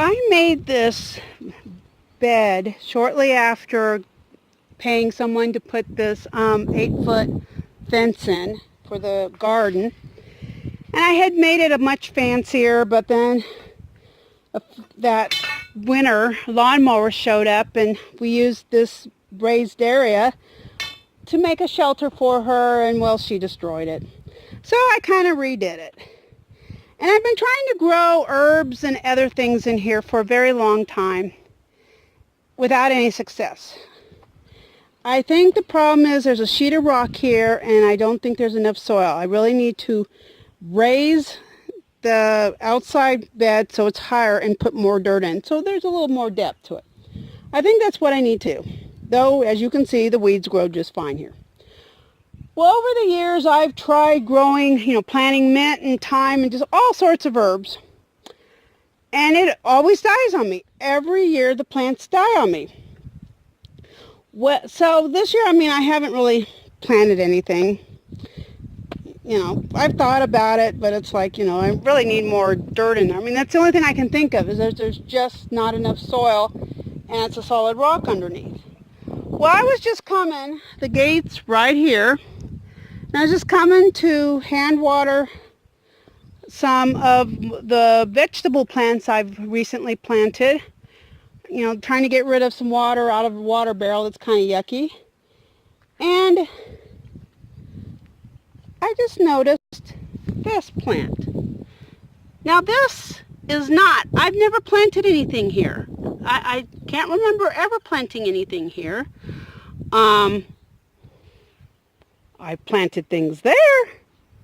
I made this bed shortly after paying someone to put this 8-foot fence in for the garden. And I had made it a much fancier, but then that winter lawnmower showed up and we used this raised area to make a shelter for her, and well, she destroyed it. So I kind of redid it. And I've been trying to grow herbs and other things in here for a very long time without any success. I think the problem is there's a sheet of rock here and I don't think there's enough soil. I really need to raise the outside bed so it's higher and put more dirt in so there's a little more depth to it. I think that's what I need to. Though, as you can see, the weeds grow just fine here. Well, over the years, I've tried growing, planting mint and thyme and just all sorts of herbs. And it always dies on me. Every year, the plants die on me. So this year, I haven't really planted anything. I've thought about it, but it's like, I really need more dirt in there. That's the only thing I can think of is there's just not enough soil and it's a solid rock underneath. Well, I was just coming, the gate's right here, and I was just coming to hand water some of the vegetable plants I've recently planted, trying to get rid of some water out of a water barrel that's kind of yucky. And I just noticed this plant. Now this is not, I've never planted anything here. I can't remember ever planting anything here. I planted things there,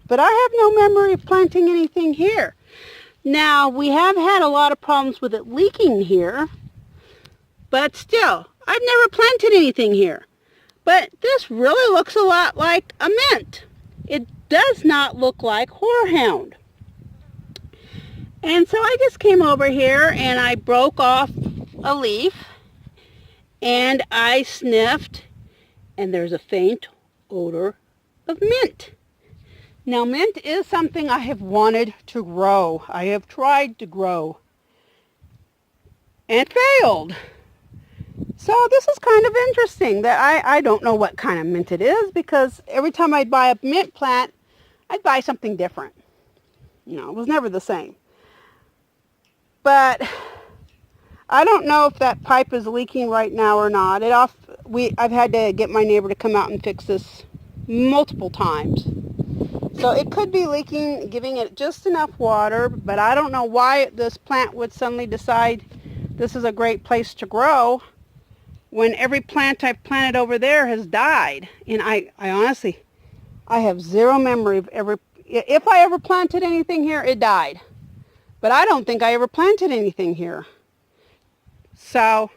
but I have no memory of planting anything here. Now, we have had a lot of problems with it leaking here, but still, I've never planted anything here. But this really looks a lot like a mint. It does not look like horehound. And so I just came over here and I broke off a leaf and I sniffed and there's a faint odor of mint. Now mint is something I have wanted to grow. I have tried to grow and failed. So this is kind of interesting that I don't know what kind of mint it is because every time I'd buy a mint plant, I'd buy something different. It was never the same. But I don't know if that pipe is leaking right now or not. I've had to get my neighbor to come out and fix this multiple times. So it could be leaking, giving it just enough water, but I don't know why this plant would suddenly decide this is a great place to grow when every plant I've planted over there has died. And I honestly, I have zero memory of if I ever planted anything here, it died. But I don't think I ever planted anything here. So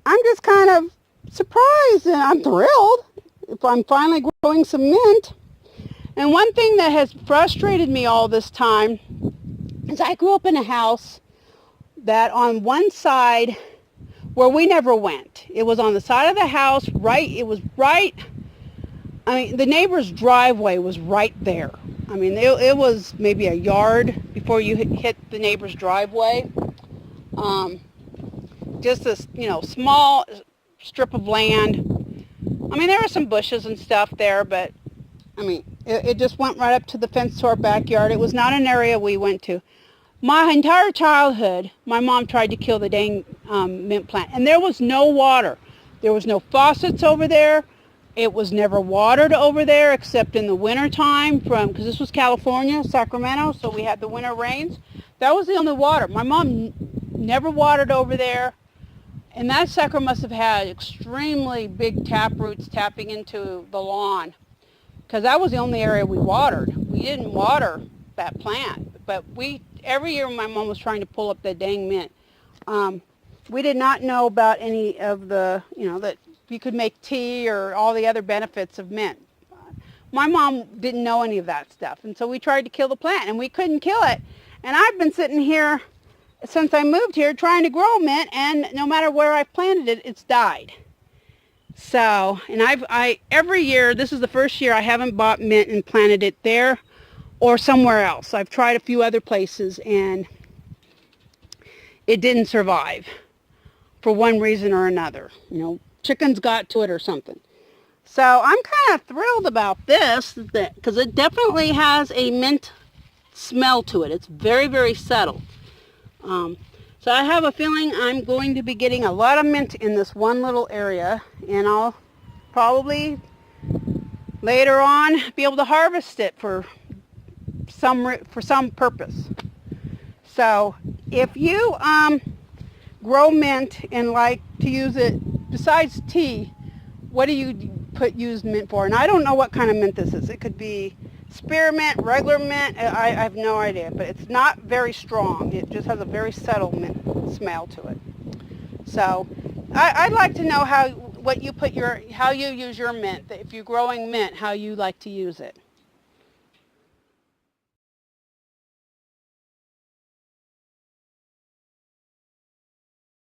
I'm just kind of surprised and I'm thrilled if I'm finally growing some mint. And one thing that has frustrated me all this time is I grew up in a house that on one side where we never went. It was on the side of the house, the neighbor's driveway was right there. It was maybe a yard before you hit the neighbor's driveway. Just this, small strip of land. There were some bushes and stuff there, but, it just went right up to the fence to our backyard. It was not an area we went to. My entire childhood, my mom tried to kill the dang mint plant, and there was no water. There was no faucets over there. It was never watered over there except in the winter time because this was California, Sacramento, so we had the winter rains. That was the only water. My mom never watered over there, and that sucker must have had extremely big tap roots tapping into the lawn because that was the only area we watered. We didn't water that plant, but every year my mom was trying to pull up that dang mint. We did not know about any of the, that you could make tea or all the other benefits of mint. My mom didn't know any of that stuff, and so we tried to kill the plant, and we couldn't kill it. And I've been sitting here since I moved here trying to grow mint, and no matter where I've planted it, it's died. So, and every year, this is the first year I haven't bought mint and planted it there or somewhere else. I've tried a few other places, and it didn't survive for one reason or another. Chickens got to it or something. So I'm kind of thrilled about this because it definitely has a mint smell to it. It's very, very subtle. So I have a feeling I'm going to be getting a lot of mint in this one little area, and I'll probably later on be able to harvest it for some purpose. So if you grow mint and like to use it besides tea, what do you use mint for? And I don't know what kind of mint this is. It could be spearmint, regular mint, I have no idea, but it's not very strong. It just has a very subtle mint smell to it. So I'd like to know how you use your mint. If you're growing mint, how you like to use it.